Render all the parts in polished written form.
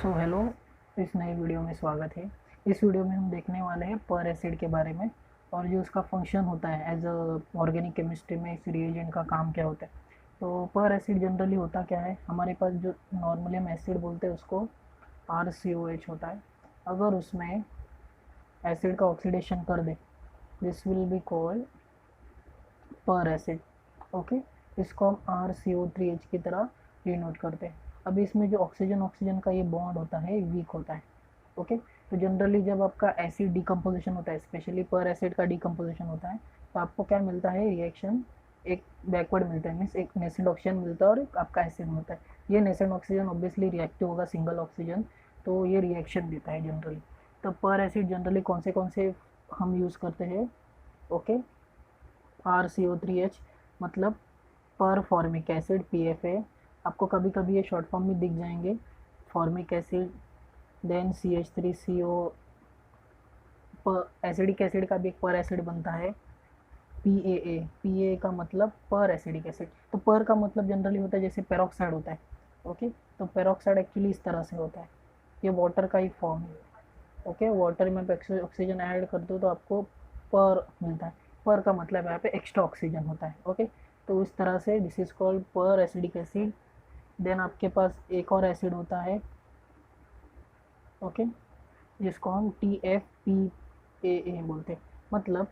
So hello, इस नए video में स्वागत है। इस वीडियो में हम देखने वाले हैं पर एसिड के बारे में और जो उसका फंक्शन होता है एज अ ऑर्गेनिक केमिस्ट्री में इस रिएजेंट का काम क्या होता है। तो पर एसिड जनरली होता क्या है, हमारे पास जो नॉर्मली हम एसिड बोलते हैं उसको RCOH होता है। अगर उसमें एसिड का ऑक्सीडेशन कर दे, this will be called per acid. Okay, इसको हम RCO3H की तरह डिनोट करते हैं। अभी इसमें जो ऑक्सीजन ऑक्सीजन का ये बॉन्ड होता है वीक होता है। ओके, तो जनरली जब आपका एसिड डिकम्पोजिशन होता है, स्पेशली पर एसिड का डिकम्पोजिशन होता है, तो आपको क्या मिलता है, रिएक्शन एक बैकवर्ड मिलता है, मीन्स एक नेसेंट ऑक्सीजन मिलता है और एक आपका एसिड मिलता है। ये नेसेंट ऑक्सीजन ऑब्वियसली रिएक्टिव होगा सिंगल ऑक्सीजन, तो ये रिएक्शन देता है जनरली। तो पर एसिड जनरली कौन से हम यूज़ करते हैं। ओके, RCO3H मतलब पर फॉर्मिक एसिड, PFA। आपको कभी कभी ये शॉर्ट फॉर्म में दिख जाएंगे, formic acid, then CH3CO। Acidic acid का भी एक पर एसिड बनता है, PAA का मतलब पर एसिडिक एसिड। तो पर का मतलब जनरली होता है जैसे पेरोक्साइड होता है। ओके, तो पेरोक्साइड एक्चुअली इस तरह से होता है, ये वाटर का ही फॉर्म है। ओके, वाटर में ऑक्सीजन ऐड कर दो तो आपको पर मिलता है। पर का मतलब यहाँ पे एक्स्ट्रा ऑक्सीजन होता है। ओके, तो इस तरह से this is called per acidic acid. Then आपके पास एक और एसिड होता है, ओके, जिसको हम TFPAA बोलते हैं, मतलब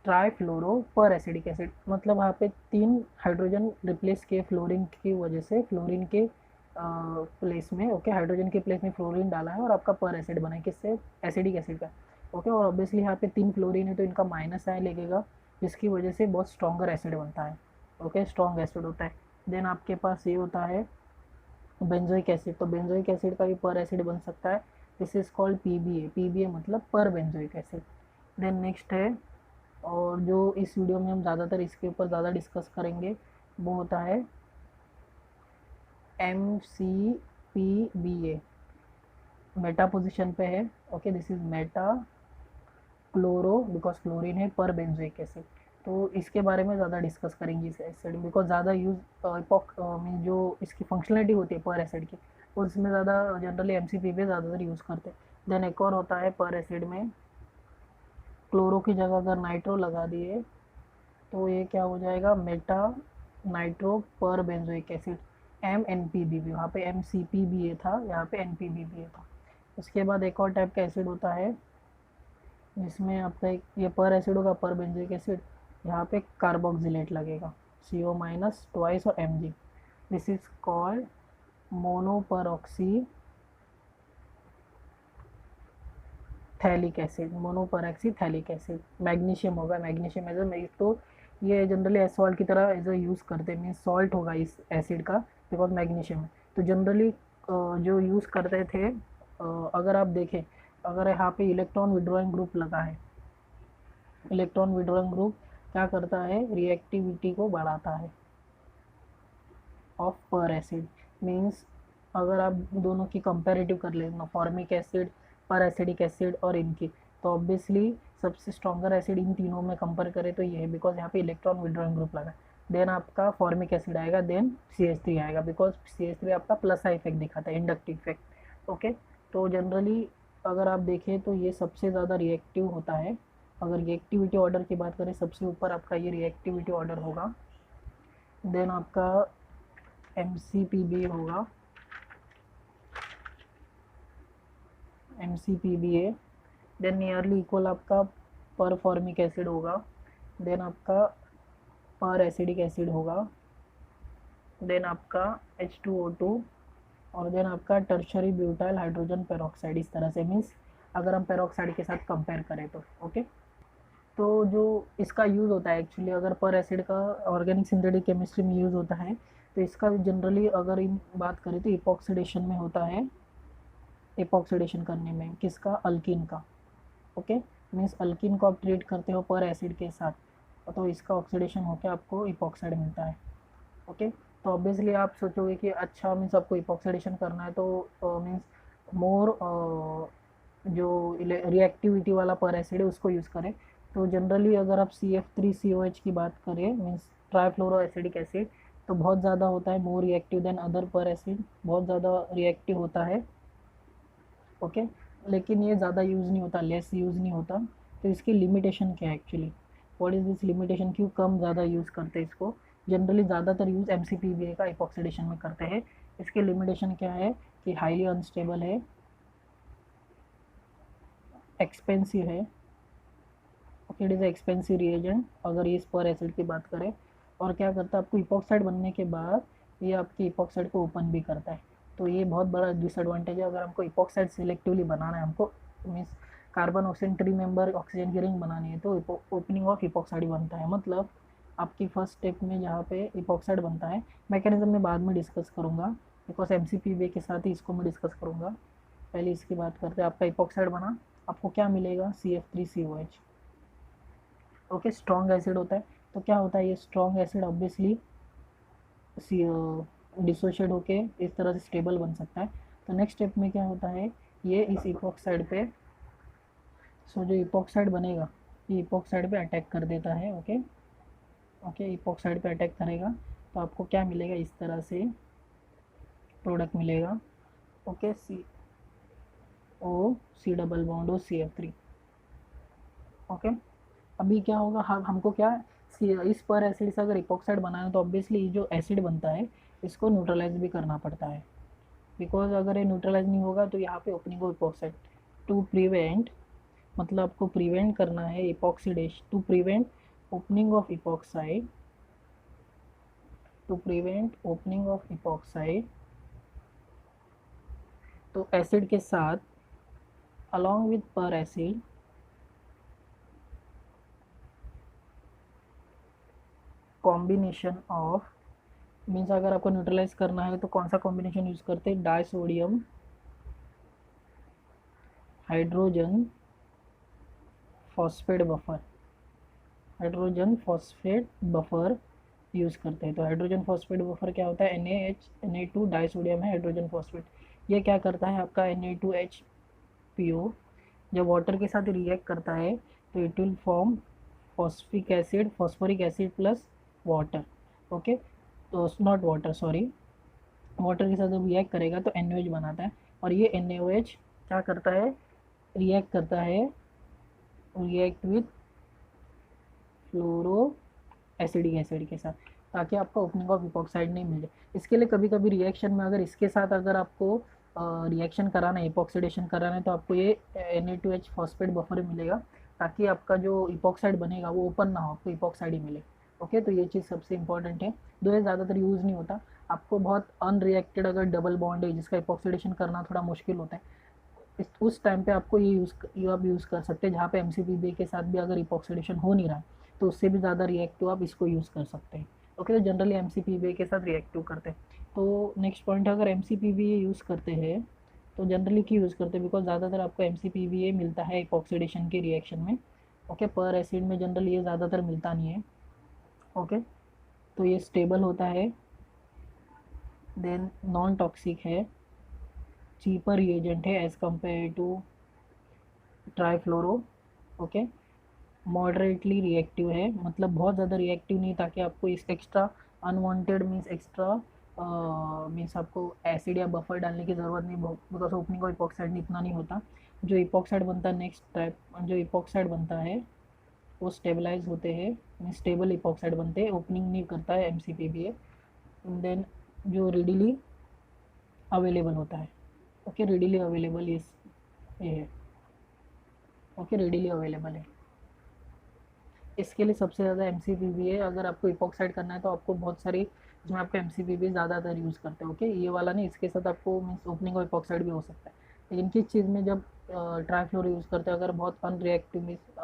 ट्राईफ्लोरो पर एसिडिक एसिड। मतलब वहाँ पे 3 हाइड्रोजन रिप्लेस किए फ्लोरीन की वजह से, फ्लोरीन के प्लेस में, ओके, हाइड्रोजन के प्लेस में फ्लोरीन डाला है और आपका पर एसिड बना है, किससे, एसिडिक एसिड का। ओके, और ऑब्वियसली यहाँ पे 3 फ्लोरीन है तो इनका माइनस आय लगेगा, जिसकी वजह से बहुत स्ट्रॉन्गर एसिड बनता है। ओके, स्ट्रॉन्ग एसिड होता है। देन आपके पास ये होता है बेंजोइक एसिड। तो बेंजोइक एसिड का भी पर एसिड बन सकता है, दिस इज कॉल्ड PBA मतलब पर बेंजोइक एसिड। देन नेक्स्ट है, और जो इस वीडियो में हम ज़्यादातर इसके ऊपर ज़्यादा डिस्कस करेंगे, वो होता है MCPBA, मेटा पोजिशन पे है। Okay, this is Meta chloro, because chlorine है, पर बेंजोइक एसिड। तो इसके बारे में ज़्यादा डिस्कस करेंगे इस एसिड, बिकॉज ज़्यादा यूज मीन जो इसकी फंक्शनलिटी होती है पर एसिड की, और इसमें ज़्यादा जनरली MCPBA ज़्यादातर यूज़ करते हैं। देन एक और होता है पर एसिड में, क्लोरो की जगह अगर नाइट्रो लगा दिए तो ये क्या हो जाएगा, मेटा नाइट्रो पर बेंजोइक एसिड, MNPBA। वहाँ पे MCPBA था, यहाँ पे NPBA था। उसके बाद एक और टाइप का एसिड होता है जिसमें आपका एक ये पर एसिड होगा, पर बेंजोइक एसिड, यहाँ पे कार्बोक्सिलेट लगेगा, CO- ट्वाइस और Mg। This is called monoperoxy phthalic acid, monoperoxy phthalic acid. Magnesium होगा, मैग्नीशियम एज अ, तो ये जनरली एसॉल्ट की तरह एज अ यूज़ करते हैं, मीन सॉल्ट होगा इस एसिड का, बिकॉज मैग्नीशियम है। तो जनरली जो यूज़ करते थे, अगर आप देखें, अगर यहाँ पे इलेक्ट्रॉन विड्रॉइंग ग्रुप लगा है, इलेक्ट्रॉन विड्रॉइंग ग्रुप क्या करता है, रिएक्टिविटी को बढ़ाता है ऑफ पर एसिड। मीन्स अगर आप दोनों की कंपेरेटिव कर लेना, फॉर्मिक एसिड, पर एसिडिक एसिड और इनकी, तो ऑब्वियसली सबसे स्ट्रॉन्गर एसिड इन तीनों में कंपेयर करें तो ये है, बिकॉज यहाँ पे इलेक्ट्रॉन विड्रॉइंग ग्रुप लगा। देन आपका फॉर्मिक एसिड आएगा, देन CH3 आएगा, बिकॉज CH3 आपका प्लस आई इफेक्ट दिखाता है, इंडक्टिव इफेक्ट। ओके, तो जनरली अगर आप देखें तो ये सबसे ज़्यादा रिएक्टिव होता है। अगर रिएक्टिविटी ऑर्डर की बात करें, सबसे ऊपर आपका ये रिएक्टिविटी ऑर्डर होगा। देन आपका MCPBA होगा, MCPBA। देन नियरली इक्वल आपका पर फॉर्मिक एसिड होगा, देन आपका पर एसिडिक एसिड होगा, देन आपका H2O2, और देन आपका टर्शरी ब्यूटाइल हाइड्रोजन पेरोक्साइड। इस तरह से, मीन्स अगर हम पेरोक्साइड के साथ कंपेयर करें तो। ओके, तो जो इसका यूज़ होता है एक्चुअली, अगर पर एसिड का ऑर्गेनिक सिंथेटिक केमिस्ट्री में यूज़ होता है, तो इसका जनरली अगर इन बात करें तो इपॉक्सीडेशन में होता है, इपॉक्सीडेशन करने में किसका, अल्किन का। ओके, मीन्स अल्किन को आप ट्रीट करते हो पर एसिड के साथ, तो इसका ऑक्सीडेशन होकर आपको इपॉक्साइड मिलता है। ओके, तो ऑब्वियसली आप सोचोगे कि अच्छा मीन्स आपको इपॉक्सीडेशन करना है तो मीन्स मोर जो रिएक्टिविटी वाला पर एसिड है उसको यूज़ करें। तो जनरली अगर आप CF3COH की बात करें, मीन्स ट्राईफ्लोरो एसिडिक एसिड, तो बहुत ज़्यादा होता है, मोर रिएक्टिव देन अदर पर एसिड, बहुत ज़्यादा रिएक्टिव होता है। ओके, लेकिन ये ज़्यादा यूज़ नहीं होता, लेस यूज़ नहीं होता। तो इसकी लिमिटेशन क्या है actually, what is this limitation, क्यों कम ज़्यादा यूज़ करते हैं इसको? जनरली ज़्यादातर यूज़ MCPBA का इपॉक्सीडेशन में करते हैं। इसकी लिमिटेशन क्या है कि हाईली अनस्टेबल है, एक्सपेंसिव है। Okay, it is expensive reagent अगर ये पर एसिड की बात करें। और क्या करता है, आपको इपॉक्साइड बनने के बाद ये आपकी इपॉक्साइड को ओपन भी करता है। तो ये बहुत बड़ा डिसएडवांटेज है। अगर हमको इपॉक्साइड सिलेक्टिवली बनाना है, हमको means carbon oxygen tree member oxygen की रिंग बनानी है, तो ओपनिंग ऑफ इपॉक्साइड बनता है। मतलब आपकी फर्स्ट स्टेप में जहाँ पे इपॉक्साइड बनता है, मैकेनिज्म में बाद में डिस्कस करूँगा, बिकॉज MCPBA के साथ ही इसको मैं डिस्कस करूँगा। पहले इसकी बात करते हैं। आपका इपॉक्साइड बना, आपको क्या मिलेगा, CF3COH। ओके, स्ट्रॉन्ग एसिड होता है। तो क्या होता है, ये स्ट्रॉन्ग एसिड ऑब्वियसली डिसोशिएट होके इस तरह से स्टेबल बन सकता है। तो नेक्स्ट स्टेप में क्या होता है, ये इस इपॉक्साइड पे, जो इपॉक्साइड बनेगा ये इपॉक्साइड पे अटैक कर देता है। ओके ओके, इपॉक्साइड पे अटैक करेगा तो आपको क्या मिलेगा, इस तरह से प्रोडक्ट मिलेगा। Okay, COC double bond O CF3। Okay, अभी क्या होगा, हमको क्या, इस पर एसिड से अगर इपॉक्साइड बनाना है तो ऑब्वियसली जो एसिड बनता है इसको न्यूट्रलाइज भी करना पड़ता है। बिकॉज अगर ये न्यूट्रलाइज नहीं होगा तो यहाँ पे opening of epoxide to prevent, मतलब आपको प्रिवेंट करना है epoxidation, to prevent opening of epoxide, to prevent opening of epoxide. तो एसिड के साथ along with per acid combination of, means अगर आपको न्यूट्रलाइज करना है तो कौन सा कॉम्बिनेशन यूज़ करते हैं, disodium hydrogen phosphate buffer, hydrogen phosphate buffer use करते हैं। तो हाइड्रोजन फॉस्फेट बफर क्या होता है, Na2 डाइसोडियम है हाइड्रोजन फॉस्फेट। ये क्या करता है, आपका Na2HPO जब वाटर के साथ रिएक्ट करता है तो it will form phosphoric acid plus water. Okay, तो नॉट वाटर, सॉरी, वाटर के साथ जब रिएक्ट करेगा तो NaOH बनाता है। और ये NaOH क्या करता है, रिएक्ट करता है, react with fluoro acidic acid के साथ, ताकि आपको ओपनिंग ऑफ इपॉक्साइड नहीं मिले। इसके लिए कभी कभी रिएक्शन में अगर इसके साथ अगर आपको रिएक्शन कराना है, इपॉक्सीडेशन कराना है, तो आपको ये Na2H फॉस्फेट बफर मिलेगा, ताकि आपका जो इपॉक्साइड बनेगा वो ओपन ना हो, आपको इपॉक्साइड ही मिले। ओके, तो ये चीज़ सबसे इंपॉर्टेंट है। दो ये ज़्यादातर यूज़ नहीं होता। आपको बहुत अनरिएक्टेड अगर डबल बॉन्ड है जिसका इपॉक्सीडेशन करना थोड़ा मुश्किल होता है, उस टाइम पे आपको ये आप यूज़ कर सकते हैं। जहाँ पे MCPBA के साथ भी अगर इपॉक्सीडेशन हो नहीं रहा है तो उससे भी ज़्यादा रिएक्टिव आप इसको यूज़ कर सकते हैं। ओके, तो जनरली MCPBA के साथ रिएक्टिव करते हैं। तो नेक्स्ट पॉइंट है, अगर MCPBA यूज़ करते हैं तो जनरली क्यों यूज़ करते हैं, बिकॉज ज़्यादातर आपको MCPBA मिलता है इपॉक्सीडेशन के रिएक्शन में। ओके, पर एसिड में जनरली ये ज़्यादातर मिलता नहीं है। ओके, तो ये स्टेबल होता है, देन नॉन टॉक्सिक है, चीपर रिएजेंट है as compare to trifluoro. Okay, moderately reactive है, मतलब बहुत ज़्यादा रिएक्टिव नहीं, ताकि आपको इस extra unwanted means extra means आपको एसिड या बफर डालने की ज़रूरत नहीं, बिकॉज ओपनिंग ऑफ इपॉक्साइड इतना नहीं होता। जो इपॉक्साइड बनता है, नेक्स्ट टाइप जो इपॉक्साइड बनता है वो स्टेबलाइज होते हैं, मीन्स स्टेबल इपॉक्साइड बनते हैं, ओपनिंग नहीं करता है MCPBA। देन जो रेडिली अवेलेबल होता है। ओके, रेडिली अवेलेबल ये है। ओके, रेडिली अवेलेबल है। इसके लिए सबसे ज़्यादा MCPBA, अगर आपको इपॉक्साइड करना है तो आपको बहुत सारी, इसमें आपको MCPBA ज़्यादातर यूज़ करते हैं। ओके, ये वाला नहीं, इसके साथ आपको मीन्स ओपनिंग और इपॉक्साइड भी हो सकता है। लेकिन किस चीज़ में, जब ट्राईफ्लोरो यूज़ करते हैं, अगर बहुत अनरिएक्टिव मीन्स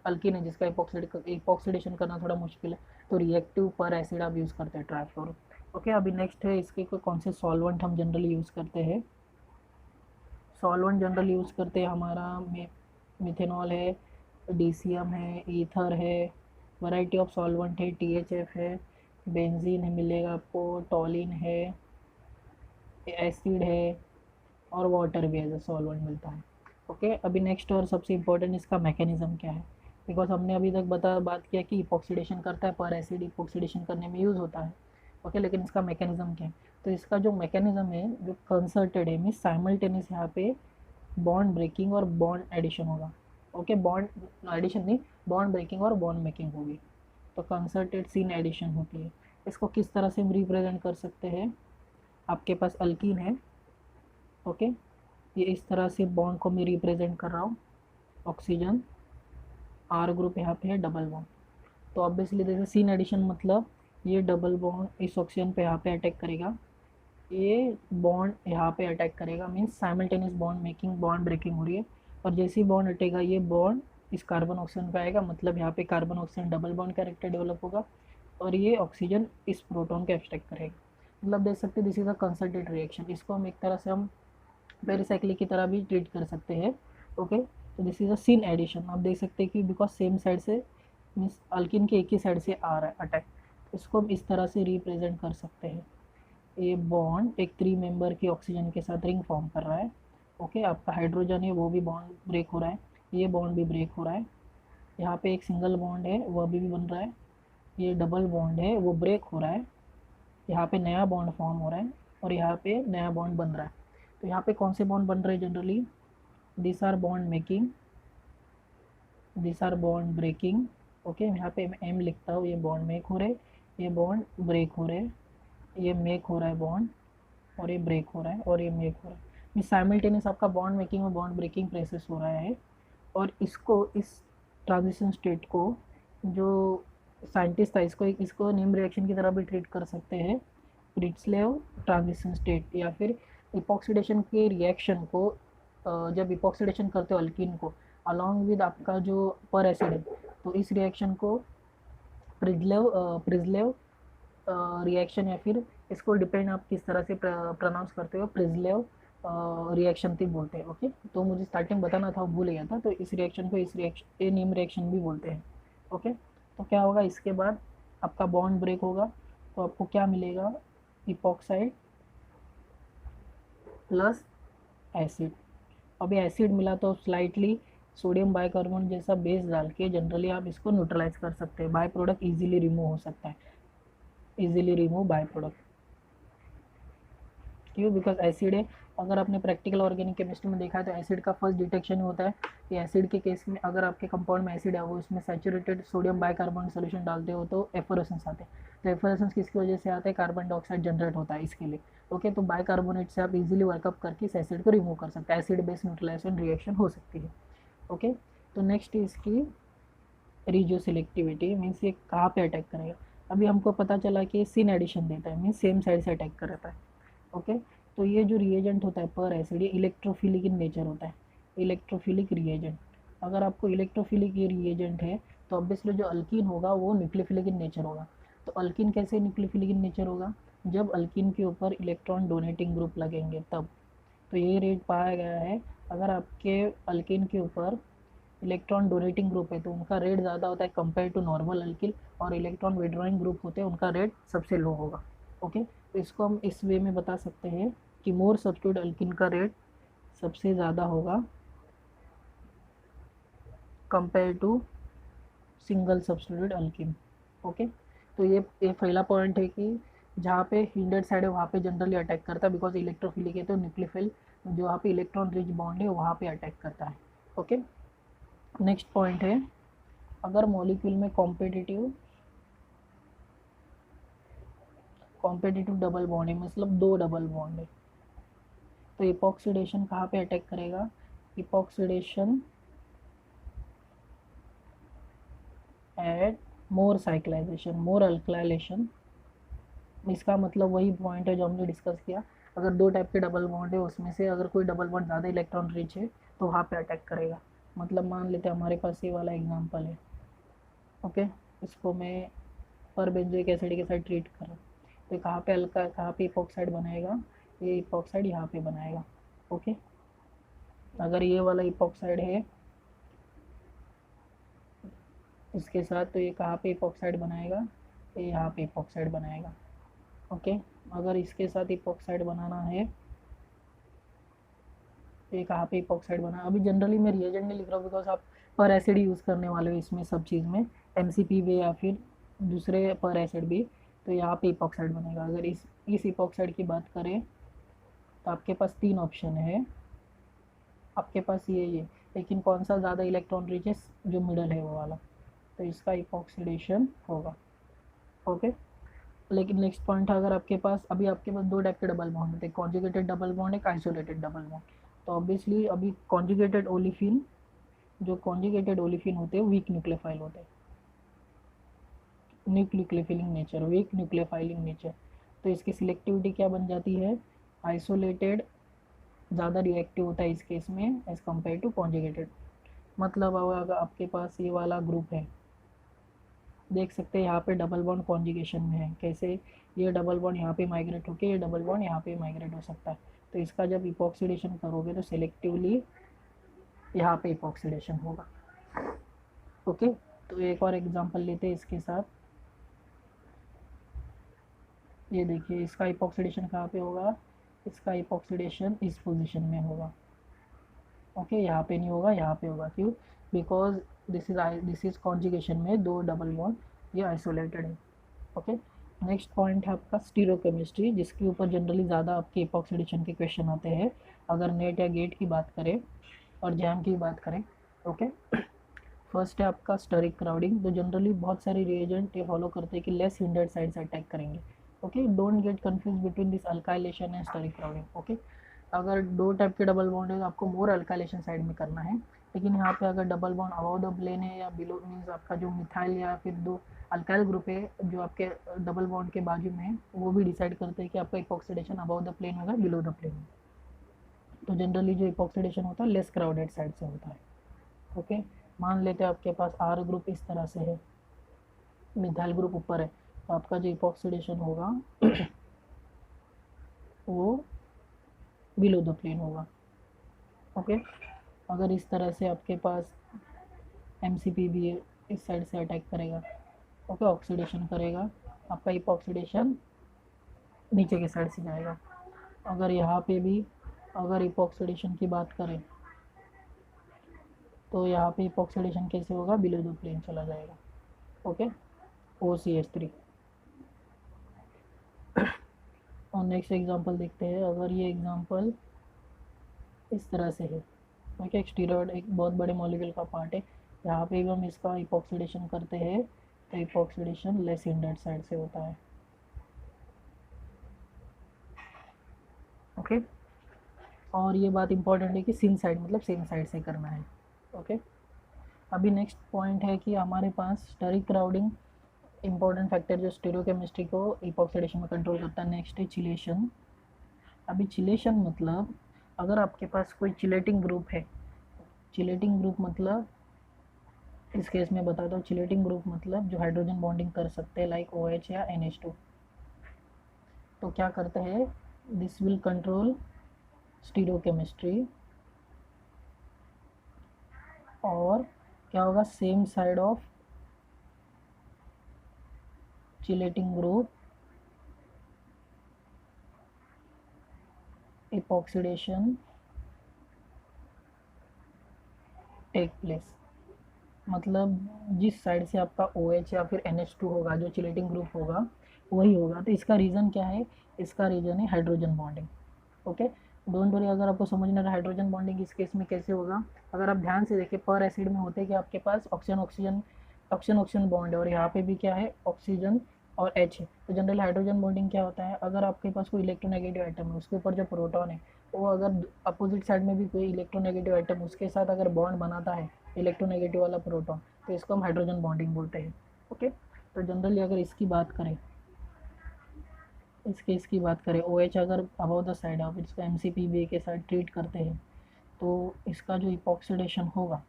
अल्किन है जिसका इपॉक्सीडेशन करना थोड़ा मुश्किल है, तो रिएक्टिव पर एसिड आप यूज़ करते हैं ट्राईफ्लोरो। ओके, अभी नेक्स्ट है इसके कौन से सॉल्वेंट हम जनरली यूज़ करते हैं। सॉल्वेंट जनरल यूज़ करते हैं हमारा मिथेनॉल है, DCM है, ईथर है, वैरायटी ऑफ सॉल्वेंट है, THF है, बेंजीन है मिलेगा आपको, टॉलिन है, एसिड है, और वाटर भी एज ए सॉल्वेंट मिलता है। ओके, अभी नेक्स्ट और सबसे इम्पोर्टेंट इसका मैकेनिज्म क्या है, बिकॉज हमने अभी तक बात किया कि इपॉक्सीडेशन करता है, पर एसिड इपॉक्सीडेशन करने में यूज़ होता है। ओके, लेकिन इसका मैकेनिज्म क्या है? तो इसका जो मैकेनिज्म है जो कंसर्टेड है, मीन्स साइमल्टेनियस यहाँ पे बॉन्ड ब्रेकिंग और बॉन्ड एडिशन होगा। ओके, बॉन्ड एडिशन नहीं, बॉन्ड ब्रेकिंग और बॉन्ड मेकिंग होगी, तो कंसर्टेड सीन एडिशन होती है। इसको किस तरह से हम रिप्रेजेंट कर सकते हैं? आपके पास अल्कीन है, ओके, ये इस तरह से बॉन्ड को मैं रिप्रेजेंट कर रहा हूँ, ऑक्सीजन आर ग्रुप यहाँ पे है, डबल बॉन्ड। तो ऑब्वियसली देखिए सीन एडिशन मतलब ये डबल बॉन्ड इस ऑक्सीजन पे यहाँ पे अटैक करेगा, ये बॉन्ड यहाँ पे अटैक करेगा, means simultaneous bond making, bond breaking हो रही है। और जैसे ही बॉन्ड हटेगा ये बॉन्ड इस कार्बन ऑक्सीजन पे आएगा, मतलब यहाँ पे carbon oxygen double bond character develop होगा और ये ऑक्सीजन इस प्रोटॉन को एब्स्ट्रैक्ट करेगा। मतलब देख सकते हैं this is a concerted reaction. इसको हम एक तरह से हम पेरिसाइक्लिक की तरह भी ट्रीट कर सकते हैं। ओके, तो this is a syn addition. आप देख सकते हैं कि बिकॉज सेम साइड से मीन्स अल्किन के एक ही साइड से आ रहा है अटैक, इसको हम इस तरह से रिप्रेजेंट कर सकते हैं। ये बॉन्ड एक 3 मेंबर की ऑक्सीजन के साथ रिंग फॉर्म कर रहा है। ओके, आपका हाइड्रोजन है वो भी बॉन्ड ब्रेक हो रहा है, ये बॉन्ड भी ब्रेक हो रहा है, यहाँ पे एक सिंगल बॉन्ड है वो अभी भी बन रहा है, ये डबल बॉन्ड है वो ब्रेक हो रहा है, यहाँ पे नया बॉन्ड फॉर्म हो रहा है और यहाँ पे नया बॉन्ड बन रहा है। तो यहाँ पे कौन से बॉन्ड बन रहे हैं generally? This are bond making, this are bond breaking. Okay, यहाँ पे मैं एम लिखता हूँ, ये बॉन्ड मेक हो रहे, ये बॉन्ड ब्रेक हो रहे, ये मेक हो रहा है बॉन्ड और ये ब्रेक हो रहा है और ये मेक हो रहा है। मीन्स साइमल्टेनियस आपका बॉन्ड मेकिंग और बॉन्ड ब्रेकिंग प्रोसेस हो रहा है। और इसको इस ट्रांजिशन स्टेट को जो साइंटिस्ट था इसको नेम रिएक्शन की तरह भी ट्रीट कर सकते हैं, प्रिट्सलेव ट्रांजिशन स्टेट, या फिर इपॉक्सीडेशन के रिएक्शन को जब इपॉक्सीडेशन करते हो अल्कीन को अलॉन्ग विद आपका जो पर एसिड है, तो इस रिएक्शन को प्रिजलेव रिएक्शन, या फिर इसको डिपेंड आप किस तरह से प्रोनाउंस करते हो, प्रिजलेव रिएक्शन भी बोलते हैं। ओके, तो मुझे स्टार्टिंग बताना था भूल गया था, तो इस रिएक्शन को इस रिएक्शन ए नीम रिएक्शन भी बोलते हैं। ओके, तो क्या होगा इसके बाद आपका बॉन्ड ब्रेक होगा, तो आपको क्या मिलेगा? Epoxide plus acid. अभी एसिड मिला तो स्लाइटली सोडियम बाइकार्बोनेट जैसा बेस डाल के जनरली आप इसको न्यूट्रलाइज कर सकते हैं, बाय प्रोडक्ट इजीली रिमूव हो सकता है, इजीली रिमूव बाय प्रोडक्ट। क्यों? बिकॉज एसिड है। अगर आपने प्रैक्टिकल ऑर्गेनिक केमिस्ट्री में देखा है तो एसिड का फर्स्ट डिटेक्शन होता है कि एसिड के केस में अगर आपके कंपाउंड में एसिड है वो इसमें सैचुरेटेड सोडियम बाइकार्बोनेट सोल्यूशन डालते हो तो एफोरेसेंस आते हैं। तो एफोरेसेंस किसकी वजह से आते हैं? कार्बन डाइऑक्साइड जनरेट होता है इसके लिए। ओके, तो बाइकार्बोनेट से आप इजीली वर्कअप करके इस एसिड को रिमूव कर सकते हैं, एसिड बेस न्यूट्रलाइजेशन रिएक्शन हो सकती है। ओके, तो नेक्स्ट इसकी रीजियो सिलेक्टिविटी, मीन्स ये कहाँ पे अटैक करेगा। अभी हमको पता चला कि सिन एडिशन देता है, मीन्स सेम साइड से अटैक करता है। ओके, तो ये जो रिएजेंट होता है पर एसिड, ये इलेक्ट्रोफिलिक इन नेचर होता है, इलेक्ट्रोफिलिक रिएजेंट। अगर आपको इलेक्ट्रोफिलिक ये रिएजेंट है तो ऑब्वियसली जो अल्कीन होगा वो न्यूक्लियोफिलिक इन नेचर होगा। तो अल्कीन कैसे न्यूक्लियोफिलिक इन नेचर होगा? जब अल्कीन के ऊपर इलेक्ट्रॉन डोनेटिंग ग्रुप लगेंगे तब। तो ये रेट पाया गया है, अगर आपके अल्कीन के ऊपर इलेक्ट्रॉन डोनेटिंग ग्रुप है तो उनका रेट ज़्यादा होता है कंपेयर टू नॉर्मल अल्किल, और इलेक्ट्रॉन विड्रॉइंग ग्रुप होते हैं उनका रेट सबसे लो होगा। ओके, तो इसको हम इस वे में बता सकते हैं कि मोर सब्स्टिट्यूट अल्किन का रेट सबसे ज़्यादा होगा compare to single substitute alkene. Okay, तो ये पहला पॉइंट है कि जहाँ पे हिंडेड साइड है वहाँ पे जनरली अटैक करता है बिकॉज इलेक्ट्रोफिलिक है, तो न्यूक्लियोफिल जो वहाँ पे इलेक्ट्रॉन रिच बॉन्ड है वहाँ पे अटैक करता है। ओके, नेक्स्ट पॉइंट है, अगर मॉलिक्यूल में कॉम्पिटिटिव डबल बॉन्ड है, मतलब 2 डबल बॉन्ड है, तो इपॉक्सीडेशन कहाँ पे अटैक करेगा? इपॉक्सीडेशन एट मोर साइक्लाइजेशन, मोर अल्कलाइलेशन। इसका मतलब वही पॉइंट है जो हमने डिस्कस किया, अगर 2 टाइप के डबल बॉन्ड है उसमें से अगर कोई डबल बॉन्ड ज़्यादा इलेक्ट्रॉन रिच है तो वहाँ पे अटैक करेगा। मतलब मान लेते हैं हमारे पास ये वाला एग्जांपल है। ओके, इसको मैं पर बेंजोइक एसिड के साथ ट्रीट कर रहा हूँ, तो कहाँ पे हल्का, कहाँ पे इपॉक्साइड बनाएगा? ये इपॉक्साइड यहाँ पे बनाएगा। ओके, अगर ये वाला इपॉक्साइड है इसके साथ तो ये कहाँ पे इपॉक्साइड बनाएगा? ये यहाँ पे इपॉक्साइड बनाएगा। ओके, अगर इसके साथ इपॉक्साइड बनाना है तो ये कहाँ पे इपॉक्साइड बना। अभी जनरली मैं रिएजेंट नहीं लिख रहा हूँ बिकॉज आप पर एसिड यूज़ करने वाले हो इसमें सब चीज़ में, MCP भी या फिर दूसरे पर एसिड भी, तो यहाँ पे इपॉक्साइड बनेगा। अगर इस इपॉक्साइड की बात करें तो आपके पास 3 ऑप्शन है, आपके पास ये, लेकिन कौन सा ज़्यादा इलेक्ट्रॉन रिच है, जो मिडल है वो वाला, तो इसका इपॉक्सीडेशन होगा। ओके, लेकिन नेक्स्ट पॉइंट है, अगर आपके पास अभी आपके पास 2 टाइप के डबल बॉन्ड होते हैं, कॉन्जुगेटेड डबल बॉन्ड, एक आइसोलेटेड डबल बॉन्ड। तो ऑब्वियसली अभी कॉन्जुगेटेड ओलिफिन, जो कॉन्जुगेटेड ओलिफिन होते हैं वीक न्यूक्लियोफाइल होते हैं, न्यूक्लियोफाइलिंग नेचर, वीक न्यूक्लियोफाइलिंग नेचर। तो इसकी सिलेक्टिविटी क्या बन जाती है, आइसोलेटेड ज़्यादा रिएक्टिव होता है इस केस में एज़ कम्पेयर टू कॉन्जुगेटेड। मतलब अगर आपके पास ये वाला ग्रुप है, देख सकते हैं यहाँ पे डबल बॉन्ड कॉन्जुगेशन में है, कैसे ये डबल बॉन्ड यहाँ पे माइग्रेट होके ये डबल बॉन्ड यहाँ पे माइग्रेट हो सकता है। तो इसका जब इपॉक्सीडेशन करोगे तो सिलेक्टिवली यहाँ पे इपॉक्सीडेशन होगा। ओके, तो एक और एग्जांपल लेते हैं इसके साथ। ये देखिए, इसका इपॉक्सीडेशन कहाँ पे होगा, इसका इपॉक्सीडेशन इस पोजीशन में होगा। ओके, यहाँ पे नहीं होगा, यहाँ पे होगा। क्यों, बिकॉज दिस इज कॉन्जुगेशन में 2 डबल बॉन्ड, ये आइसोलेटेड है। ओके, नेक्स्ट पॉइंट है आपका स्टीरियोकेमिस्ट्री, जिसके ऊपर जनरली ज़्यादा आपके इपॉक्सीडेशन के क्वेश्चन आते हैं अगर नेट या गेट की बात करें और जैम की बात करें। ओके, फर्स्ट है आपका स्टेरिक क्राउडिंग। तो जनरली बहुत सारे रिएजेंट ये फॉलो करते हैं कि लेस हिंडर्ड साइड से अटैक करेंगे। Okay, don't get confuse between this alkylation and steric crowding. Okay, अगर 2 टाइप के डबल बॉन्ड है तो आपको मोर अल्काइलेशन साइड में करना है, लेकिन यहाँ पे अगर double bond above the plane है या बिलो, मीन्स आपका जो मिथाइल या फिर 2 अल्काइल ग्रुप है जो आपके डबल बॉन्ड के बाजू में है, वो भी डिसाइड करते हैं कि आपका इपॉक्सीडेशन अबाउ द प्लेन होगा बिलो द प्लेन। तो जनरली जो इपॉक्सीडेशन होता है लेस क्राउडेड साइड से होता है। ओके, मान लेते हैं आपके पास आर ग्रुप इस तरह से है, मिथाइल ग्रुप ऊपर है, तो आपका जो इपॉक्सीडेशन होगा वो बिलो द प्लेन होगा। ओके, अगर इस तरह से आपके पास एमसीपी भी है, इस साइड से अटैक करेगा, ओके, ऑक्सीडेशन करेगा, आपका इपॉक्सीडेशन नीचे के साइड से जाएगा। अगर यहाँ पे भी अगर इपॉक्सीडेशन की बात करें तो यहाँ पे इपॉक्सीडेशन कैसे होगा, बिलो द प्लेन चला जाएगा। Okay, OCH3। और नेक्स्ट एग्जांपल देखते हैं। अगर ये एग्जांपल इस तरह से है, ओके, एक स्टीरॉयड एक बहुत बड़े मॉलिक्यूल का पार्ट है, यहाँ पे भी हम इसका इपॉक्सीडेशन करते हैं तो इपॉक्सीडेशन लेस हिंडर्ड साइड से होता है। ओके, और ये बात इंपॉर्टेंट है कि सिन साइड मतलब सेम साइड से करना है। ओके, अभी नेक्स्ट पॉइंट है कि हमारे पास स्टेरिक क्राउडिंग इंपॉर्टेंट फैक्टर जो स्टीरियोकेमिस्ट्री को इपॉक्सीडेशन में कंट्रोल करता है। नेक्स्ट है चिलेशन। अभी चिलेशन मतलब अगर आपके पास कोई चिलेटिंग ग्रुप है, चिलेटिंग ग्रुप मतलब इस केस में बताता हूँ, चिलेटिंग ग्रुप मतलब जो हाइड्रोजन बॉन्डिंग कर सकते हैं लाइक OH या NH2, तो क्या करते हैं, दिस विल कंट्रोल स्टीरियोकेमिस्ट्री। और क्या होगा, same side of chelating group epoxidation take place. मतलब जिस साइड से आपका OH या फिर NH2 होगा, जो चिलेटिंग ग्रुप होगा वही होगा। तो इसका रीज़न क्या है, इसका रीज़न है hydrogen bonding. Okay, don't worry, अगर आपको समझ में आ रहा है हाइड्रोजन बॉन्डिंग इस केस में कैसे होगा, अगर आप ध्यान से देखें पर एसिड में होते हैं कि आपके पास oxygen oxygen oxygen oxygen bond है और यहाँ पे भी क्या है, ऑक्सीजन और H है। तो जनरल हाइड्रोजन बॉन्डिंग क्या होता है, अगर आपके पास कोई इलेक्ट्रोनेगेटिव आइटम है, उसके ऊपर जो प्रोटॉन है वो अगर अपोजिट साइड में भी कोई इलेक्ट्रोनेगेटिव आइटम उसके साथ अगर बॉन्ड बनाता है, इलेक्ट्रोनेगेटिव वाला प्रोटॉन, तो इसको हम हाइड्रोजन बॉन्डिंग बोलते हैं। ओके, तो जनरली अगर इसकी बात करें, इस केस की बात करें, OH अगर अबाउ द साइड आप इसको MCPBA के साथ ट्रीट करते हैं तो इसका जो इपॉक्सीडेशन होगा,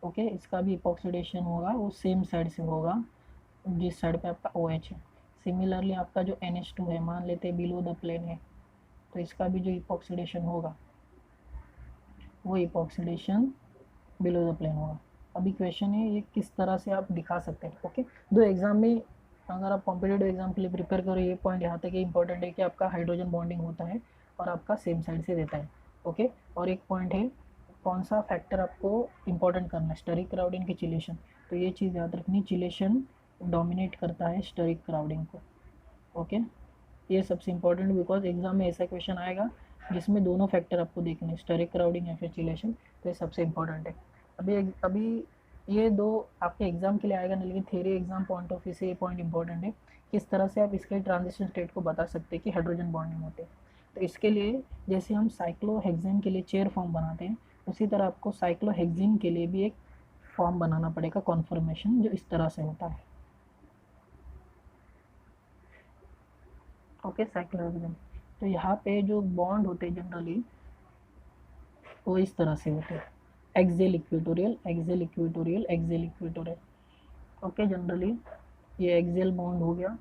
ओके, इसका भी इपॉक्सीडेशन होगा वो सेम साइड से होगा जिस साइड पे आपका OH है। सिमिलरली आपका जो NH2 है, मान लेते हैं बिलो द प्लेन है, तो इसका भी जो इपॉक्सीडेशन होगा वो इपॉक्सीडेशन बिलो द प्लेन होगा। अभी क्वेश्चन है ये किस तरह से आप दिखा सकते हैं। ओके, दो एग्जाम में अगर आप कॉम्पिटेटिव एग्जाम के लिए प्रिपेयर करो, ये पॉइंट यहाँ तक इंपॉर्टेंट है कि आपका हाइड्रोजन बॉन्डिंग होता है और आपका सेम साइड से देता है। ओके, और एक पॉइंट है कौन सा फैक्टर आपको इंपॉर्टेंट करना है, स्टेरिक क्राउडिंग की चिलेशन। तो ये चीज़ याद रखनी, चिलेशन डोमिनेट करता है स्टेरिक क्राउडिंग को। ओके, ये सबसे इम्पोर्टेंट, बिकॉज एग्जाम में ऐसा क्वेश्चन आएगा जिसमें दोनों फैक्टर आपको देखने, स्टेरिक क्राउडिंग या फिर चिलेशन, तो ये सबसे इम्पोर्टेंट है। अभी ये दो आपके एग्जाम के लिए आएगा नहीं, लेकिन theory exam point of view से ये पॉइंट इंपॉर्टेंट है, किस तरह से आप इसके ट्रांजिशन स्टेट को बता सकते हैं कि हाइड्रोजन बॉन्डिंग होते हैं। तो इसके लिए जैसे हम साइक्लोहेक्सेन के लिए चेयर फॉर्म बनाते हैं, उसी तरह आपको साइक्लोहेक्सिन के लिए भी एक फॉर्म बनाना पड़ेगा, कॉन्फर्मेशन, जो इस तरह से होता है। Okay, cyclohexane. तो यहाँ पे जो बॉन्ड होते हैं जनरली वो इस तरह से होते हैं, axial equatorial, axial equatorial, axial equatorial. Okay, generally ये एक्सियल बॉन्ड हो गया,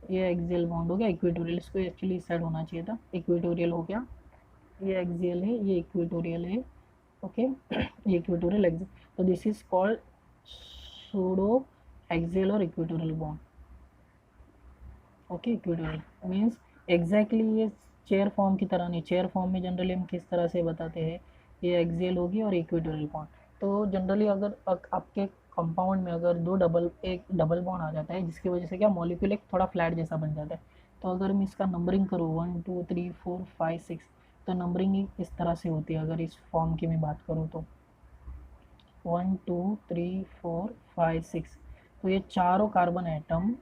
ये एक्सियल बॉन्ड हो गया, इक्वेटोरियल, इसको एक्चुअली इस साइड होना चाहिए था, इक्वेटोरियल हो गया, ये एक्सियल है, ये इक्वेटोरियल है। ओके, ये इक्वेटोरियल एक्सियल, तो this is called pseudo axial और equatorial bond. Okay, equatorial means exactly ये चेयर फॉर्म की तरह नहीं, चेयर फॉर्म में जनरली हम किस तरह से बताते हैं, ये एक्सियल होगी और इक्वेटोरियल बॉन्ड। तो जनरली अगर आपके कंपाउंड में अगर एक डबल बॉन्ड आ जाता है, जिसकी वजह से क्या मॉलिक्यूल एक थोड़ा फ्लैट जैसा बन जाता है, तो अगर मैं इसका नंबरिंग करूँ 1 2 3 4 5 6, तो नंबरिंग इस तरह से होती है। अगर इस फॉर्म की मैं बात करूँ तो 1 2 3 4 5 6, तो ये चारों कार्बन एटम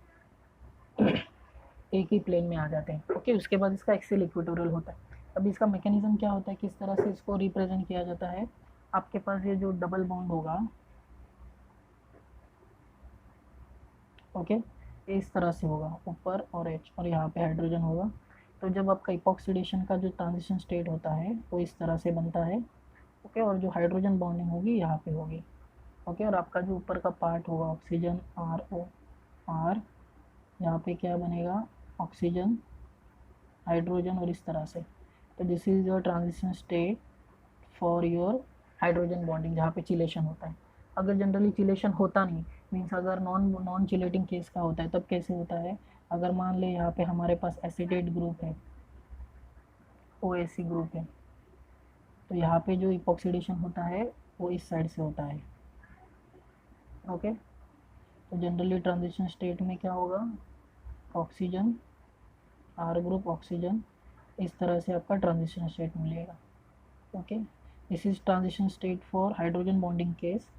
एक ही प्लेन में आ जाते हैं। ओके, उसके बाद इसका एक्सियल इक्वेटोरियल होता है। अब इसका मैकेनिज्म क्या होता है, किस तरह से इसको रिप्रेजेंट किया जाता है, आपके पास ये जो डबल बॉन्ड होगा, ओके, इस तरह से होगा, ऊपर और एच, और यहाँ पे हाइड्रोजन होगा। तो जब आपका इपॉक्सीडेशन का जो ट्रांजिशन स्टेट होता है वो इस तरह से बनता है। ओके, और जो हाइड्रोजन बॉन्डिंग होगी यहाँ पे होगी। ओके, और आपका जो ऊपर का पार्ट होगा ऑक्सीजन, आर ओ आर, यहाँ पे क्या बनेगा, ऑक्सीजन, हाइड्रोजन, और इस तरह से। तो this is your transition state for your hydrogen bonding, जहाँ पे चिलेशन होता है। अगर जनरली चिलेशन होता नहीं, मीन्स अगर नॉन नॉन चिलेटिंग केस का होता है, तब कैसे होता है, अगर मान ले यहाँ पे हमारे पास एसिडेट ग्रुप है, OAC ग्रुप है, तो यहाँ पे जो इपॉक्सीडेशन होता है वो इस साइड से होता है। ओके, तो जनरली ट्रांजिशन स्टेट में क्या होगा, ऑक्सीजन, आर ग्रुप, ऑक्सीजन, इस तरह से आपका ट्रांजिशन स्टेट मिलेगा। Okay, this is transition state for hydrogen bonding case.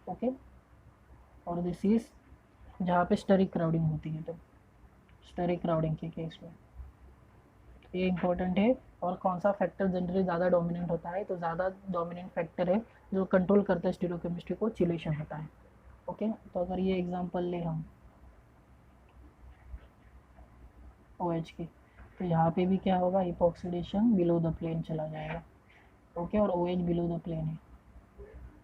Okay, और दिस इज जहाँ पे स्टेरिक क्राउडिंग होती है, तो स्टेरिक क्राउडिंग के केस में ये इंपॉर्टेंट है। और कौन सा फैक्टर जनरली ज़्यादा डोमिनेंट होता है, तो ज़्यादा डोमिनेंट फैक्टर है जो कंट्रोल करता है स्टीरियोकेमिस्ट्री को, चिलेशन होता है। ओके, तो अगर ये एग्जांपल ले हम OH की, तो यहाँ पे भी क्या होगा, इपॉक्सीडेशन बिलो द प्लेन चला जाएगा। ओके, और OH बिलो द प्लेन है,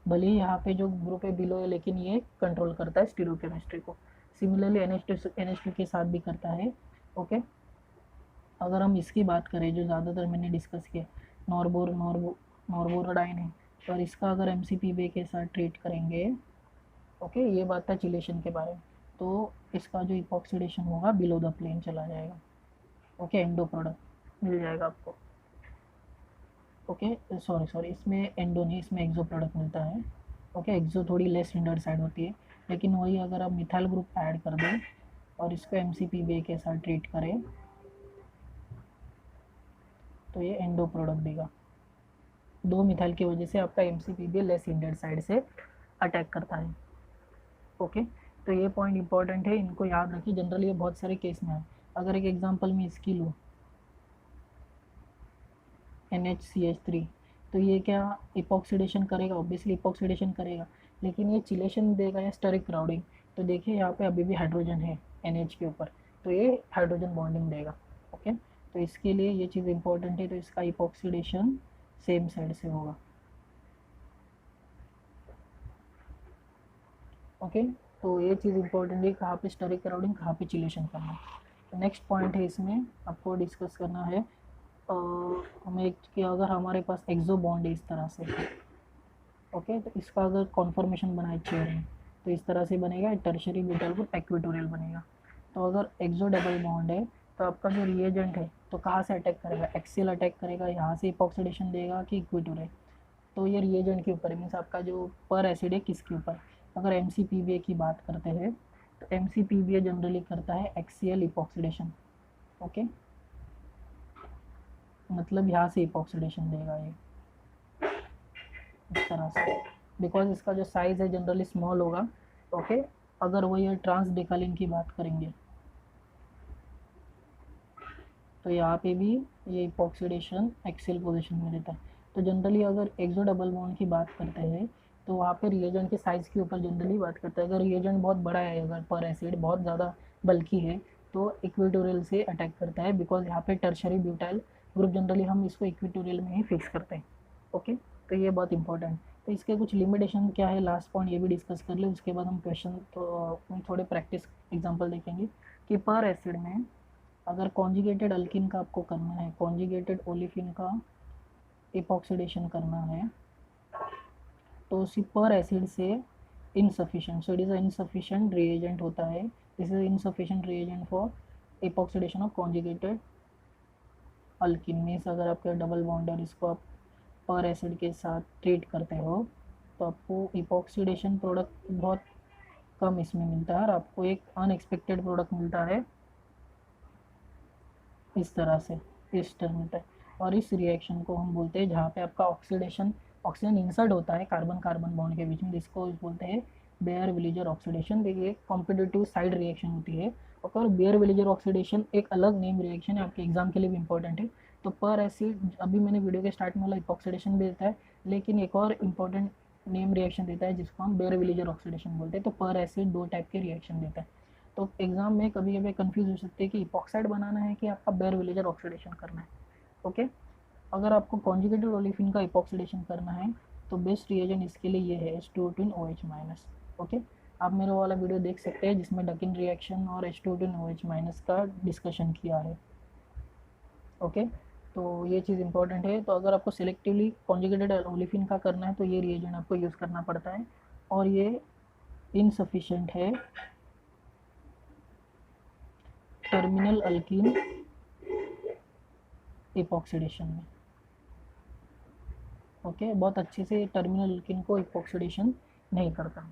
भले ही यहाँ पे जो ग्रुप है बिलो है, लेकिन ये कंट्रोल करता है स्टीरियोकेमिस्ट्री को। सिमिलरली NH2 के साथ भी करता है। ओके, अगर हम इसकी बात करें जो ज़्यादातर मैंने डिस्कस किया, नॉर्बोरोडाइन है, तो और इसका अगर MCPB के साथ ट्रीट करेंगे, ओके, ये बात था चिलेशन के बारे में, तो इसका जो इपॉक्सीडेशन होगा बिलो द प्लेन चला जाएगा। ओके, एंडो प्रोडक्ट मिल जाएगा आपको। ओके, सॉरी, इसमें एंडो नहीं, इसमें एक्सो प्रोडक्ट मिलता है। ओके, एक्सो थोड़ी लेस हिंडर्ड साइड होती है, लेकिन वही अगर आप मिथाइल ग्रुप ऐड कर दें और इसको MCPB के साथ ट्रीट करें, तो ये एंडो प्रोडक्ट देगा। दो मिथाइल की वजह से आपका MCPB लेस हिंडर्ड साइड से अटैक करता है। ओके, तो ये पॉइंट इंपॉर्टेंट है, इनको याद रखिए, जनरली ये बहुत सारे केस में है। अगर एक एग्जांपल में इसकी लूँ, NHCH3, तो ये क्या इपॉक्सीडेशन करेगा, ऑब्वियसली इपॉक्सीडेशन करेगा, लेकिन ये चिलेशन देगा या स्टेरिक क्राउडिंग। तो देखिए यहाँ पे अभी भी हाइड्रोजन है NH के ऊपर, तो ये हाइड्रोजन बॉन्डिंग देगा। ओके, तो इसके लिए ये चीज़ इंपॉर्टेंट है, तो इसका इपॉक्सीडेशन सेम साइड से होगा। ओके, तो ये चीज़ इंपॉर्टेंट है, कहाँ पे स्टेरिक क्राउडिंग, कहाँ पे चिलेशन करना। तो नेक्स्ट पॉइंट है इसमें आपको डिस्कस करना है, हमें कि अगर हमारे पास एक्सो बॉन्ड है इस तरह से, ओके, तो इसका अगर कॉन्फर्मेशन बनाए चेयर में, तो इस तरह से बनेगा, टर्शरी ब्यूटाइल ग्रुप इक्वेटोरियल बनेगा। तो अगर एक्सो डबल बॉन्ड है, तो आपका जो रिएजेंट है तो कहाँ से अटैक करेगा, एक्सियल अटैक करेगा, यहाँ से इपॉक्सीडेशन देगा कि इक्वेटोरियल, तो ये रिएजेंट के ऊपर मीन्स आपका जो पर एसिड है किसके ऊपर। अगर MCPBA की बात करते हैं, तो MCPBA जनरली करता है एक्सियल इपॉक्सीडेशन। ओके, मतलब यहाँ से इपॉक्सीडेशन देगा ये इस तरह से, बिकॉज इसका जो साइज़ है जनरली स्मॉल होगा। ओके, अगर वो ये ट्रांस डेकालिन की बात करेंगे तो यहाँ पे भी ये इपॉक्सीडेशन एक्सियल पोजीशन में रहता है। तो जनरली अगर एक्सो डबल बॉन्ड की बात करते हैं तो वहाँ पे रिएजेंट के साइज़ के ऊपर जनरली बात करते हैं। अगर रिएजेंट बहुत बड़ा है, अगर पर एसिड बहुत ज़्यादा बल्कि है तो इक्वेटोरियल से अटैक करता है, बिकॉज यहाँ पे टर्शरी ब्यूटाइल ग्रुप जनरली हम इसको इक्वेटोरियल में ही फिक्स करते हैं। ओके, तो ये बहुत इंपॉर्टेंट। तो इसके कुछ लिमिटेशन क्या है, लास्ट पॉइंट ये भी डिस्कस कर ले, उसके बाद हम क्वेश्चन तो थोड़े प्रैक्टिस एग्जाम्पल देखेंगे कि पर एसिड में अगर कॉन्जुगेटेड अल्किन का आपको करना है, कॉन्जुगेटेड ओलिफिन का इपॉक्सीडेशन करना है, तो उसी पर एसिड से insufficient, so it is insufficient reagent होता है। This is insufficient reagent for epoxidation of conjugated alkene. Means अगर आपके डबल बॉन्ड और इसको आप पर एसिड के साथ ट्रीट करते हो तो आपको इपॉक्सीडेशन प्रोडक्ट बहुत कम इसमें मिलता है और आपको एक अनएक्सपेक्टेड प्रोडक्ट मिलता है इस तरह से, इस टर्म मिलता है। और इस रिएक्शन को हम बोलते हैं जहाँ पे आपका ऑक्सीजन इंसर्ट होता है कार्बन कार्बन बॉन्ड के बीच में, जिसको बोलते हैं बेयर विलीजर ऑक्सीडेशन। देखिए कॉम्पिटिटिव साइड रिएक्शन होती है, और बेयर विलीजर ऑक्सीडेशन एक अलग नेम रिएक्शन है, आपके एग्जाम के लिए भी इंपॉर्टेंट है। तो पर एसिड अभी मैंने वीडियो के स्टार्ट में वाला इपॉक्सीडेशन भी देता है, लेकिन एक और इम्पॉर्टेंट नेम रिएक्शन देता है जिसको हम बेयर विलीजर ऑक्सीडेशन बोलते हैं। तो पर एसिड दो टाइप के रिएक्शन देता है। तो एग्जाम में कभी कभी कंफ्यूज हो सकते हैं कि इपॉक्साइड बनाना है कि आपका बेयर विलेजर ऑक्सीडेशन करना है। ओके, अगर आपको कॉन्जुगेटेड ओलिफिन का इपॉक्सीडेशन करना है तो बेस्ट रिएजेंट इसके लिए ये है H2O2OH-। ओके, आप मेरा वाला वीडियो देख सकते हैं जिसमें डकिन रिएक्शन और H2O2OH- का डिस्कशन किया है। ओके, तो ये चीज़ इंपॉर्टेंट है। तो अगर आपको सिलेक्टिवली कॉन्जुगेटेड ओलिफिन का करना है तो ये रिएजेंट आपको यूज़ करना पड़ता है, और ये इनसफिशिएंट है टर्मिनल अल्कीन इपॉक्सीडेशन में। ओके, बहुत अच्छे से टर्मिनल अल्कीन को इपॉक्सीडेशन नहीं करता।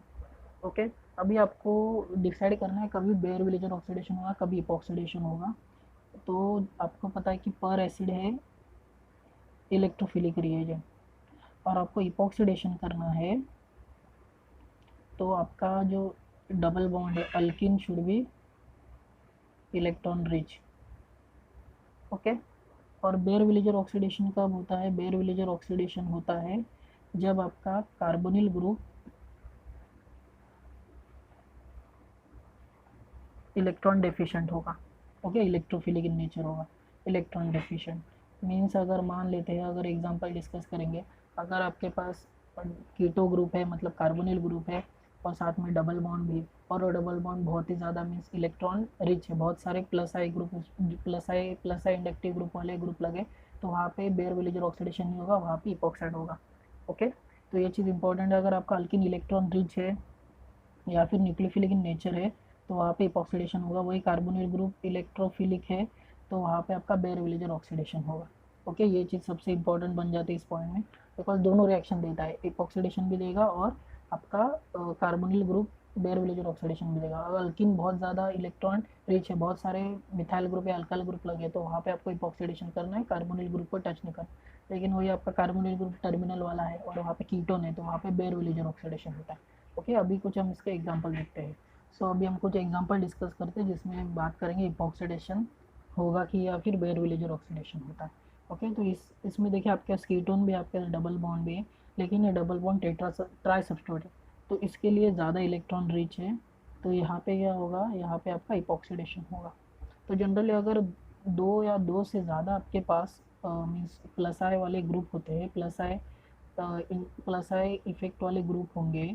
ओके, अभी आपको डिसाइड करना है कभी बेयर विलेजर ऑक्सीडेशन होगा कभी इपॉक्सीडेशन होगा। तो आपको पता है कि पर एसिड है इलेक्ट्रोफिलिक रिएजेंट, और आपको इपॉक्सीडेशन करना है तो आपका जो डबल बॉन्ड है alkene should be electron rich. Okay, और बेयर विलेजर ऑक्सीडेशन कब होता है, बेयर विलेजर ऑक्सीडेशन होता है जब आपका कार्बोनिल ग्रुप इलेक्ट्रॉन डेफिशिएंट होगा। ओके, इलेक्ट्रोफिलिक इन नेचर होगा। इलेक्ट्रॉन डेफिशिएंट मीन्स अगर मान लेते हैं, अगर एग्जांपल डिस्कस करेंगे, अगर आपके पास कीटो ग्रुप है मतलब कार्बोनिल ग्रुप है और साथ में डबल बॉन्ड भी, और वो डबल बॉन्ड बहुत ही ज़्यादा मीन्स इलेक्ट्रॉन रिच है, बहुत सारे प्लस आई ग्रुप, प्लस आई इंडक्टिव ग्रुप वाले ग्रुप लगे, तो वहाँ पे बेयर विलेजर ऑक्सीडेशन नहीं होगा, वहाँ पे इपॉक्साइड होगा। ओके, तो ये चीज़ इंपॉर्टेंट है। अगर आपका अल्किन इलेक्ट्रॉन रिच है या फिर न्यूक्लियोफिलिक इन नेचर है तो वहाँ पे इपॉक्सीडेशन होगा। वही कार्बोनिल ग्रुप इलेक्ट्रोफिलिक है तो वहाँ पे आपका बेयर विलेजर ऑक्सीडेशन होगा। ओके, ये चीज़ सबसे इंपॉर्टेंट बन जाती है इस पॉइंट में, बिकॉज दोनों रिएक्शन देता है, इपॉक्सीडेशन भी देगा और आपका carbonyl group Baeyer Villiger oxidation भी देगा। अगर अल्किन बहुत ज़्यादा इलेक्ट्रॉन रिच है, बहुत सारे मिथाइल ग्रुप या अल्काइल ग्रुप लगे, तो वहाँ पे आपको इपॉक्सीडेशन करना है, कार्बोनिल ग्रुप को टच नहीं करना। लेकिन वही आपका कार्बोनिल ग्रुप टर्मिनल वाला है और वहाँ पे कीटोन है तो वहाँ पे बेयर विलेजर ऑक्सीडेशन होता है। ओके, अभी कुछ हम इसके एग्जांपल देखते हैं। सो अभी हम कुछ एग्जांपल डिस्कस करते हैं जिसमें बात करेंगे इपॉक्सीडेशन होगा कि या फिर बेयर विलेजर ऑक्सीडेशन होता है। ओके, तो इसमें देखिए आपके कीटोन भी, आपके डबल बॉन्ड भी है, लेकिन ये डबल बॉन्ड ट्राई सब्स्टिट्यूट है तो इसके लिए ज़्यादा इलेक्ट्रॉन रिच है, तो यहाँ पे क्या होगा, यहाँ पे आपका इपॉक्सीडेशन होगा। तो जनरली अगर दो या दो से ज़्यादा आपके पास मीन्स प्लस आई वाले ग्रुप होते हैं, प्लस आई इफेक्ट वाले ग्रुप होंगे,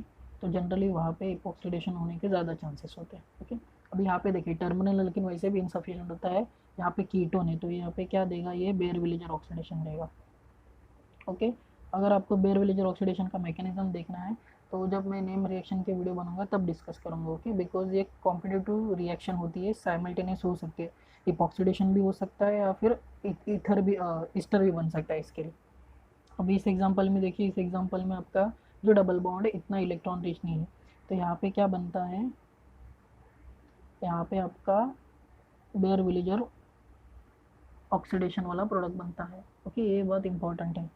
तो जनरली वहाँ पे इपॉक्सीडेशन होने के ज़्यादा चांसेस होते हैं। ओके, अभी यहाँ पे देखिए टर्मिनल लेकिन वैसे भी इनसफिशिएंट होता है, यहाँ पे कीटोन है तो यहाँ पे क्या देगा, ये बेयर विलेजर ऑक्सीडेशन देगा। ओके, अगर आपको बेयर विलेजर ऑक्सीडेशन का मैकेनिज्म देखना है तो जब मैं नेम रिएक्शन के वीडियो बनाऊंगा तब डिस्कस करूंगा। ओके, बिकॉज ये कॉम्पिटिटिव रिएक्शन होती है, साइमल्टेनियस हो सकती है, इपॉक्सीडेशन भी हो सकता है या फिर ईथर भी ईस्टर भी बन सकता है इसके लिए। अभी इस एग्जांपल में देखिए, इस एग्जांपल में आपका जो डबल बॉन्ड है इतना इलेक्ट्रॉन रिच नहीं है, तो यहाँ पे क्या बनता है, यहाँ पे आपका बेयर विलेजर ऑक्सीडेशन वाला प्रोडक्ट बनता है। ओके, ये बहुत इंपॉर्टेंट है।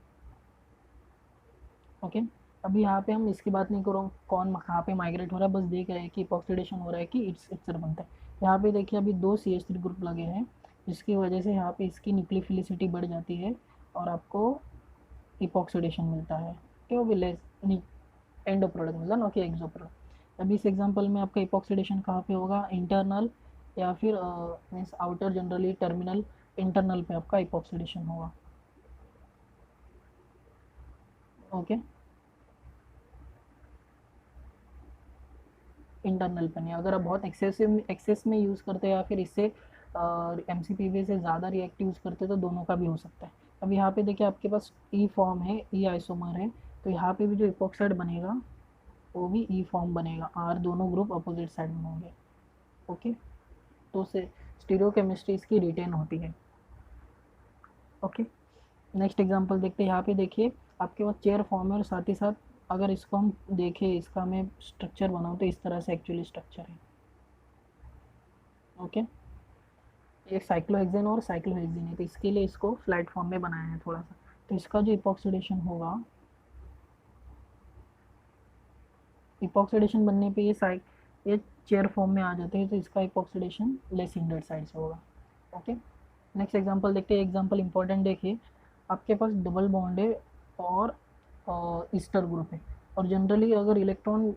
ओके, अभी यहाँ पे हम इसकी बात नहीं करो कौन कहाँ पे माइग्रेट हो रहा है, बस देख रहे हैं कि ऑक्सीडेशन हो रहा है कि इट्सर बनता है। यहाँ पे देखिए अभी 2 CH3 ग्रुप लगे हैं, जिसकी वजह से यहाँ पे इसकी न्यूक्लियोफिलिसिटी बढ़ जाती है और आपको इपॉक्सीडेशन मिलता है, कि वो भी लेस एंडो प्रोडक्ट मिलता है, ना कि एक्सो प्रोडक्ट। अभी इस एग्जांपल में आपका इपॉक्सीडेशन कहाँ पे होगा, इंटरनल या फिर means outer, generally terminal internal पे आपका इपॉक्सीडेशन होगा। ओके, इंटरनल पे नहीं। अगर आप बहुत एक्सेस में यूज़ करते हैं या फिर इससे MCPV से ज़्यादा रिएक्टिव यूज़ करते हैं तो दोनों का भी हो सकता है। अब यहाँ पे देखिए आपके पास ई फॉर्म है, ई आइसोमर है, तो यहाँ पे भी जो इपॉक्साइड बनेगा वो भी ई फॉर्म बनेगा, आर दोनों ग्रुप अपोजिट साइड में होंगे। ओके, तो से स्टीरियोकेमिस्ट्री इसकी रिटेन होती है। ओके, नेक्स्ट एग्जांपल देखते हैं। यहाँ पे देखिए आपके पास चेयर फॉर्म है और साथ ही साथ अगर इसको हम देखें, इसका मैं स्ट्रक्चर बनाऊँ तो इस तरह से एक्चुअली स्ट्रक्चर है। ओके, ये साइक्लोहेक्सेन और साइक्लोहेक्सेन है, तो इसके लिए इसको फ्लैट फॉर्म में बनाया है थोड़ा सा। तो इसका जो इपॉक्सीडेशन होगा, इपॉक्सीडेशन बनने पे ये चेयर फॉर्म में आ जाते हैं, तो इसका इपॉक्सीडेशन लेस हिंडर्ड साइड से होगा। ओके, नेक्स्ट एग्जांपल देखते हैं। एग्जांपल इंपॉर्टेंट देखिए, आपके पास डबल बॉन्ड है और ईस्टर ग्रुप है, और जनरली अगर इलेक्ट्रॉन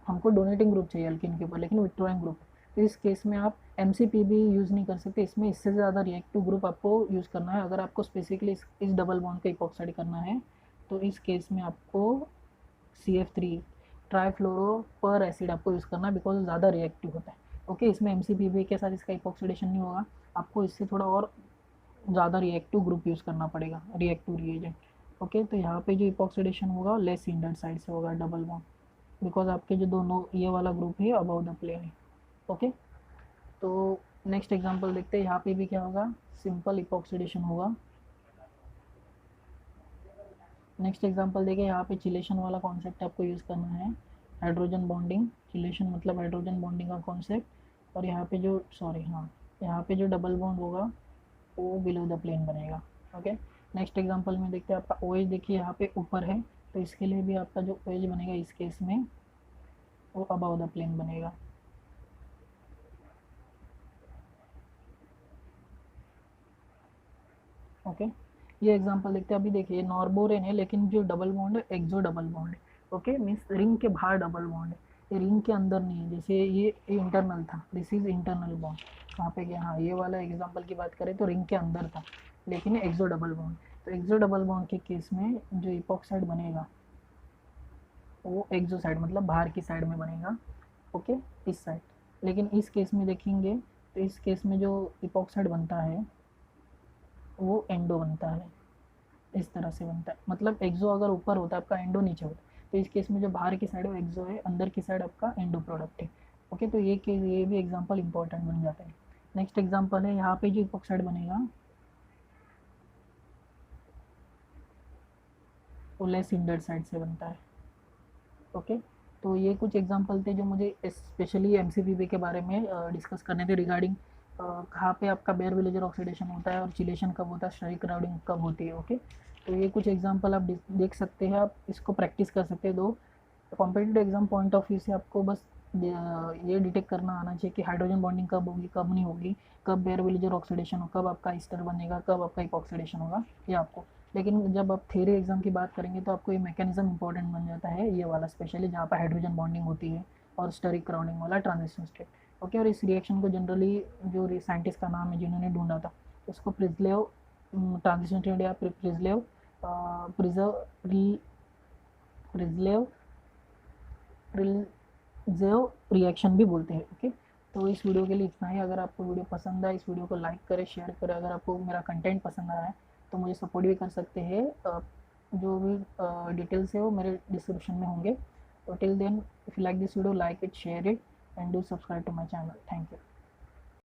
हमको डोनेटिंग ग्रुप चाहिए अल्किन के ऊपर, लेकिन विथड्रॉइंग ग्रुप, तो इस केस में आप MCPB यूज़ नहीं कर सकते, इसमें इससे ज़्यादा रिएक्टिव ग्रुप आपको यूज़ करना है। अगर आपको स्पेसिफिकली इस डबल बॉन्ड का इपॉक्साइड करना है तो इस केस में आपको CF3 ट्राईफ्लोरो पर एसिड आपको यूज़ करना है, बिकॉज ज़्यादा रिएक्टिव होता है। ओके, इसमें MCPB के साथ इसका इपॉक्सीडेशन नहीं होगा, आपको इससे थोड़ा और ज़्यादा रिएक्टिव ग्रुप यूज़ करना पड़ेगा, रिएक्टिव रिएजेंट। ओके, तो यहाँ पे जो इपॉक्सीडेशन होगा लेस हिंडर्ड साइड से होगा डबल बॉन्ड, बिकॉज आपके जो दोनों ये वाला ग्रुप है अबाउ द प्लेन है। ओके, तो नेक्स्ट एग्जांपल देखते हैं। यहाँ पे भी क्या होगा, सिंपल इपॉक्सीडेशन होगा। नेक्स्ट एग्जांपल देखिए, यहाँ पे चिलेशन वाला कॉन्सेप्ट आपको यूज़ करना है, हाइड्रोजन बॉन्डिंग, चिलेशन मतलब हाइड्रोजन बॉन्डिंग का कॉन्सेप्ट। और यहाँ पे जो यहाँ पे जो डबल बॉन्ड होगा वो बिलो द प्लेन बनेगा। ओके, नेक्स्ट एग्जांपल में देखते हैं। आपका OH देखिए यहाँ पे ऊपर है, तो इसके लिए भी आपका जो OH बनेगा इस केस में वो अबाउ द प्लेन बनेगा। ओके, ये एग्जांपल देखते हैं। अभी देखिए नॉर्बोरेन है, लेकिन जो डबल बॉन्ड है एक्सो डबल बॉन्ड है। ओके, मीन्स रिंग के बाहर डबल बॉन्ड है, ये रिंग के अंदर नहीं है। जैसे ये इंटरनल था, दिस इज इंटरनल बॉन्ड। कहाँ पे गया, हाँ, ये वाला एग्जांपल की बात करें तो रिंग के अंदर था, लेकिन एक्सो डबल बॉन्ड। तो एक्सो डबल बॉन्ड के केस में जो इपॉक्साइड बनेगा वो एक्सो साइड मतलब बाहर की साइड में बनेगा। ओके, इस साइड। लेकिन इस केस में देखेंगे तो इस केस में जो इपॉक्साइड बनता है वो एंडो बनता है, इस तरह से बनता है। मतलब एक्सो अगर ऊपर होता है आपका, एंडो नीचे होता है, तो इस केस में जो बाहर की साइड है वो एक्सो है, अंदर की साइड आपका एंडो प्रोडक्ट है। ओके, तो ये भी एग्जांपल इंपॉर्टेंट बन जाता है। नेक्स्ट एग्जांपल है, यहाँ पे जो इपॉक्साइड बनेगा वो लेस हिंडर्ड साइड से बनता है। ओके, तो ये कुछ एग्जांपल थे जो मुझे स्पेशली MCPB के बारे में डिस्कस करने थे, रिगार्डिंग कहाँ पे आपका बेयर विलेजर ऑक्सीडेशन होता है और चिलेशन कब होता है, स्टेरिक क्राउडिंग कब होती है। ओके, तो ये कुछ एग्जांपल आप देख सकते हैं, आप इसको प्रैक्टिस कर सकते हैं। दो competitive exam point of view से आपको बस ये डिटेक्ट करना आना चाहिए कि हाइड्रोजन बॉन्डिंग कब होगी, कब नहीं होगी, कब बेयर विलेजर ऑक्सीडेशन हो, कब आपका ईस्टर बनेगा, कब आपका इपॉक्सीडेशन होगा, ये आपको। लेकिन जब आप थ्योरी एग्जाम की बात करेंगे तो आपको ये मैकेनिज्म इंपॉर्टेंट बन जाता है, ये वाला स्पेशली जहाँ पर हाइड्रोजन बॉन्डिंग होती है और स्टेरिक क्राउडिंग वाला ट्रांजिशन स्टेट। ओके, और इस रिएक्शन को जनरली जो साइंटिस्ट का नाम है जिन्होंने ढूंढा था, उसको प्रिजलेव ट्रांजिशन स्टेट या प्रिजलेव प्रिजलेव प्रिजलेव रिएक्शन भी बोलते हैं। ओके, तो इस वीडियो के लिए इतना ही। अगर आपको वीडियो पसंद आए, इस वीडियो को लाइक करें, शेयर करें। अगर आपको मेरा कंटेंट पसंद आया है तो मुझे सपोर्ट भी कर सकते हैं, जो भी डिटेल्स है वो मेरे डिस्क्रिप्शन में होंगे। तो till then, if you like this video, like it, share it and do subscribe to my channel. Thank you.